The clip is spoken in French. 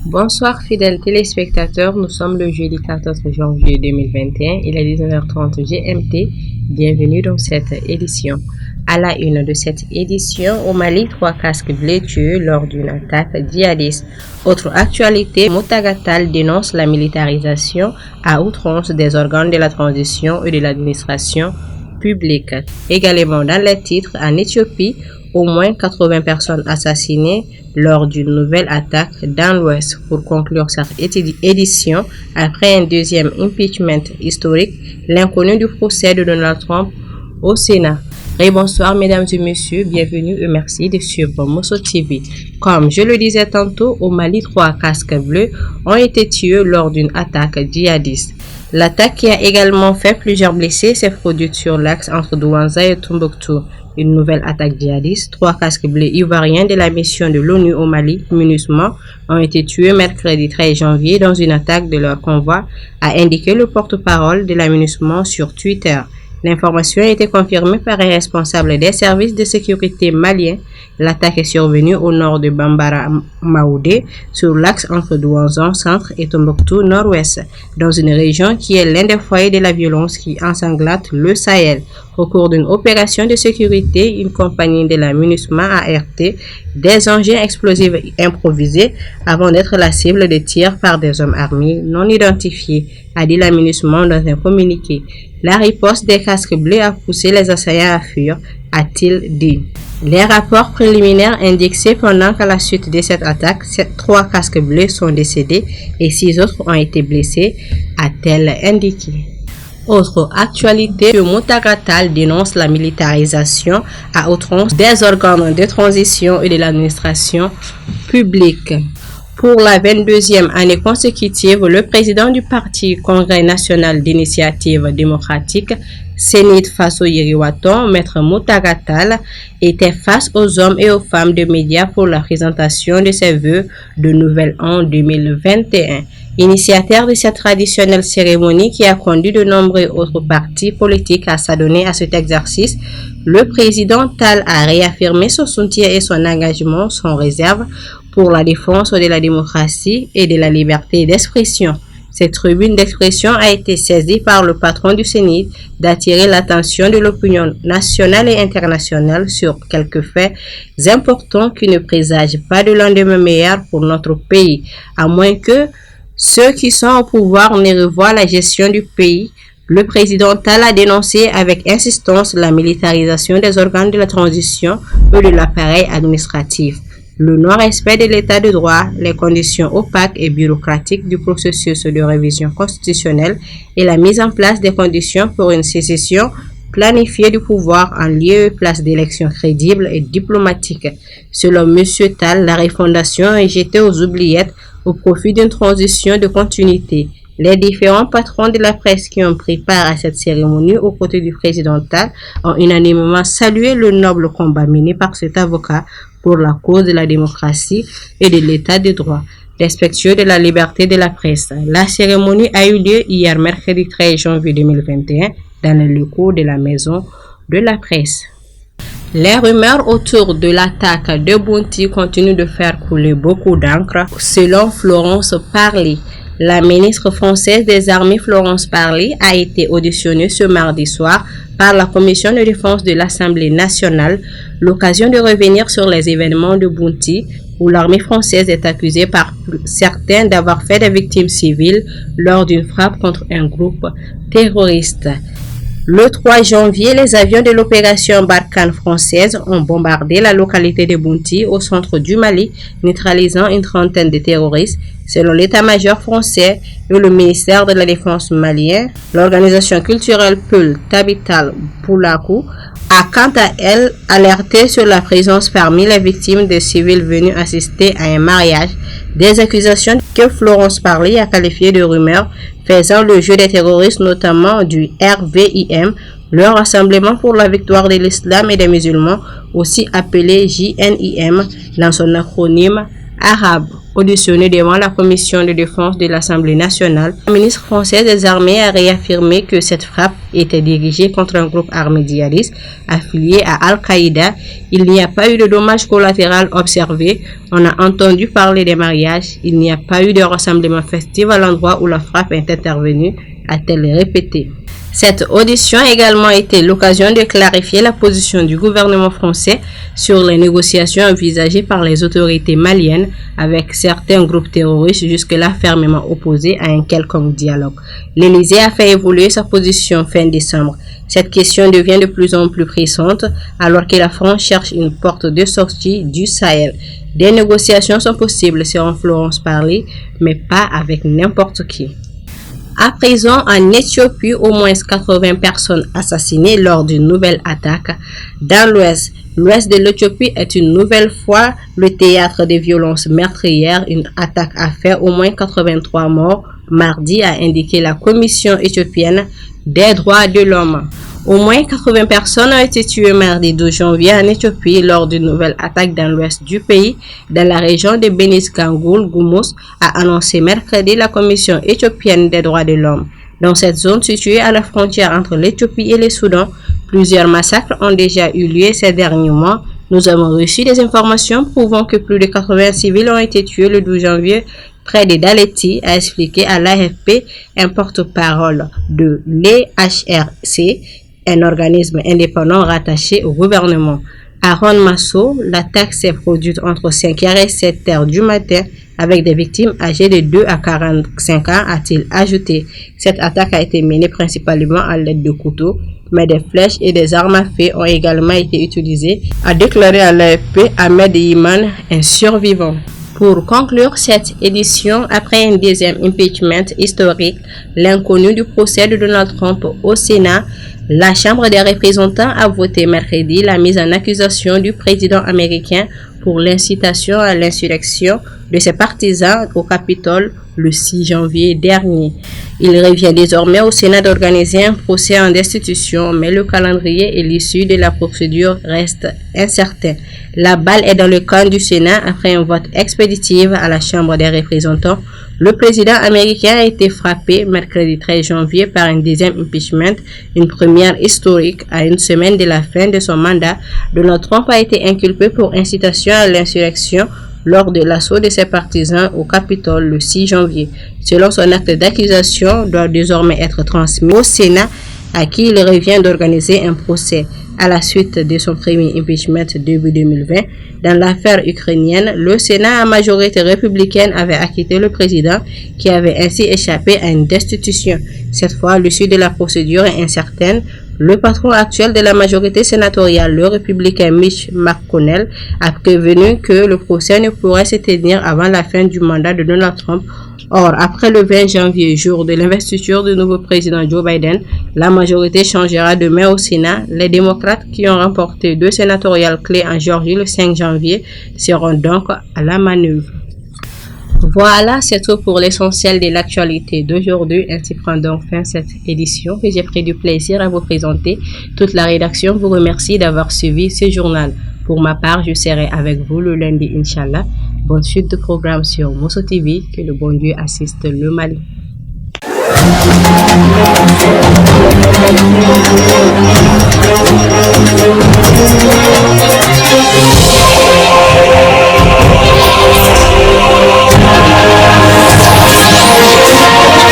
Bonsoir fidèles téléspectateurs, nous sommes le jeudi 14 janvier 2021, il est 19h30 GMT, bienvenue dans cette édition. À la une de cette édition, au Mali, 3 casques blés tués lors d'une attaque djihadiste. Autre actualité, Moutagatal dénonce la militarisation à outrance des organes de la transition et de l'administration publique. Également dans les titres, en Éthiopie, au moins 80 personnes assassinées lors d'une nouvelle attaque dans l'Ouest. Pour conclure cette édition, après un deuxième impeachment historique, l'inconnu du procès de Donald Trump au Sénat. Et bonsoir mesdames et messieurs, bienvenue et merci de suivre Mosso TV. Comme je le disais tantôt, au Mali, 3 casques bleus ont été tués lors d'une attaque djihadiste. L'attaque qui a également fait plusieurs blessés s'est produite sur l'axe entre Douanza et Tombouctou. Une nouvelle attaque djihadiste, 3 casques bleus ivoiriens de la mission de l'ONU au Mali, MINUSMA, ont été tués mercredi 13 janvier dans une attaque de leur convoi, a indiqué le porte-parole de la MINUSMA sur Twitter. L'information a été confirmée par un responsable des services de sécurité maliens. L'attaque est survenue au nord de Bambara Maoudé, sur l'axe entre Douanzan centre et Tombouctou nord-ouest, dans une région qui est l'un des foyers de la violence qui ensanglate le Sahel. Au cours d'une opération de sécurité, une compagnie de la MINUSMA a alerté des engins explosifs improvisés avant d'être la cible de tirs par des hommes armés non identifiés, a dit la MINUSMA dans un communiqué. La riposte des casques bleus a poussé les assaillants à fuir, a-t-il dit. Les rapports préliminaires indiquent cependant qu'à la suite de cette attaque, 3 casques bleus sont décédés et 6 autres ont été blessés, a-t-elle indiqué. Autre actualité, le Moutagatal dénonce la militarisation à outrance des organes de transition et de l'administration publique. Pour la 22e année consécutive, le président du parti Congrès national d'initiative démocratique, Sénit Faso Yeriwaton, Maître Moutagatal, était face aux hommes et aux femmes de médias pour la présentation de ses vœux de nouvel an 2021. Initiateur de cette traditionnelle cérémonie qui a conduit de nombreux autres partis politiques à s'adonner à cet exercice, le président Tal a réaffirmé son soutien et son engagement sans réserve pour la défense de la démocratie et de la liberté d'expression. Cette tribune d'expression a été saisie par le patron du Sénat d'attirer l'attention de l'opinion nationale et internationale sur quelques faits importants qui ne présagent pas de lendemain meilleur pour notre pays, à moins que ceux qui sont au pouvoir ne revoient la gestion du pays. Le président Tal a dénoncé avec insistance la militarisation des organes de la transition et de l'appareil administratif, le non-respect de l'état de droit, les conditions opaques et bureaucratiques du processus de révision constitutionnelle et la mise en place des conditions pour une sécession planifiée du pouvoir en lieu et place d'élections crédibles et diplomatiques. Selon M. Tal, la refondation est jetée aux oubliettes au profit d'une transition de continuité. Les différents patrons de la presse qui ont pris part à cette cérémonie aux côtés du président Tal ont unanimement salué le noble combat mené par cet avocat pour la cause de la démocratie et de l'état de droit, respectueux de la liberté de la presse. La cérémonie a eu lieu hier mercredi 13 janvier 2021 dans les locaux de la maison de la presse. Les rumeurs autour de l'attaque de Bounti continuent de faire couler beaucoup d'encre, selon Florence Parly. La ministre française des Armées Florence Parly a été auditionnée ce mardi soir par la Commission de défense de l'Assemblée nationale, l'occasion de revenir sur les événements de Bounti, où l'armée française est accusée par certains d'avoir fait des victimes civiles lors d'une frappe contre un groupe terroriste. Le 3 janvier, les avions de l'opération Barkhane française ont bombardé la localité de Bounti au centre du Mali, neutralisant une trentaine de terroristes. Selon l'état-major français et le ministère de la Défense malien, l'organisation culturelle Peul Tabital Poulakou a quant à elle alerté sur la présence parmi les victimes de civils venus assister à un mariage, des accusations que Florence Parly a qualifiées de rumeurs faisant le jeu des terroristes, notamment du RVIM, le Rassemblement pour la victoire de l'islam et des musulmans, aussi appelé JNIM dans son acronyme arabe. Auditionné devant la commission de défense de l'Assemblée nationale, la ministre française des Armées a réaffirmé que cette frappe était dirigée contre un groupe armé djihadiste affilié à Al-Qaïda. Il n'y a pas eu de dommages collatéraux observés. On a entendu parler des mariages. Il n'y a pas eu de rassemblement festif à l'endroit où la frappe est intervenue, a-t-elle répété. Cette audition a également été l'occasion de clarifier la position du gouvernement français sur les négociations envisagées par les autorités maliennes avec certains groupes terroristes jusque-là fermement opposés à un quelconque dialogue. L'Élysée a fait évoluer sa position fin décembre. Cette question devient de plus en plus pressante alors que la France cherche une porte de sortie du Sahel. Des négociations sont possibles selon Florence Parly, mais pas avec n'importe qui. À présent, en Éthiopie, au moins 80 personnes assassinées lors d'une nouvelle attaque dans l'ouest. L'ouest de l'Éthiopie est une nouvelle fois le théâtre des violences meurtrières. Une attaque a fait au moins 83 morts mardi, a indiqué la Commission éthiopienne des droits de l'homme. Au moins 80 personnes ont été tuées mardi 12 janvier en Éthiopie lors d'une nouvelle attaque dans l'ouest du pays, dans la région de Bénisgangoul-Gumuz, a annoncé mercredi la Commission éthiopienne des droits de l'homme. Dans cette zone située à la frontière entre l'Éthiopie et le Soudan, plusieurs massacres ont déjà eu lieu ces derniers mois. Nous avons reçu des informations prouvant que plus de 80 civils ont été tués le 12 janvier près de Daletti, a expliqué à l'AFP un porte-parole de l'EHRC, un organisme indépendant rattaché au gouvernement. Aaron Masso, l'attaque s'est produite entre 5h et 7h du matin avec des victimes âgées de 2 à 45 ans, a-t-il ajouté. Cette attaque a été menée principalement à l'aide de couteaux, mais des flèches et des armes à feu ont également été utilisées, a déclaré à l'AFP Ahmed Yiman, un survivant. Pour conclure cette édition, après un deuxième impeachment historique, l'inconnu du procès de Donald Trump au Sénat, la Chambre des représentants a voté mercredi la mise en accusation du président américain pour l'incitation à l'insurrection de ses partisans au Capitole le 6 janvier dernier. Il revient désormais au Sénat d'organiser un procès en destitution, mais le calendrier et l'issue de la procédure restent incertains. La balle est dans le camp du Sénat après un vote expéditif à la Chambre des représentants. Le président américain a été frappé mercredi 13 janvier par un deuxième impeachment, une première historique à une semaine de la fin de son mandat. Donald Trump a été inculpé pour incitation à l'insurrection lors de l'assaut de ses partisans au Capitole le 6 janvier. Selon son acte d'accusation, doit désormais être transmis au Sénat, à qui il revient d'organiser un procès. À la suite de son premier impeachment début 2020, dans l'affaire ukrainienne, le Sénat à majorité républicaine avait acquitté le président qui avait ainsi échappé à une destitution. Cette fois, l'issue de la procédure est incertaine. Le patron actuel de la majorité sénatoriale, le républicain Mitch McConnell, a prévenu que le procès ne pourrait se tenir avant la fin du mandat de Donald Trump. Or, après le 20 janvier, jour de l'investiture du nouveau président Joe Biden, la majorité changera demain au Sénat. Les démocrates qui ont remporté 2 sénatoriales clés en Géorgie le 5 janvier seront donc à la manœuvre. Voilà, c'est tout pour l'essentiel de l'actualité d'aujourd'hui. Ainsi prend donc fin cette édition que j'ai pris du plaisir à vous présenter. Toute la rédaction vous remercie d'avoir suivi ce journal. Pour ma part, je serai avec vous le lundi, Inch'Allah. Bonne suite de programme sur Mosso TV. Que le bon Dieu assiste le Mali.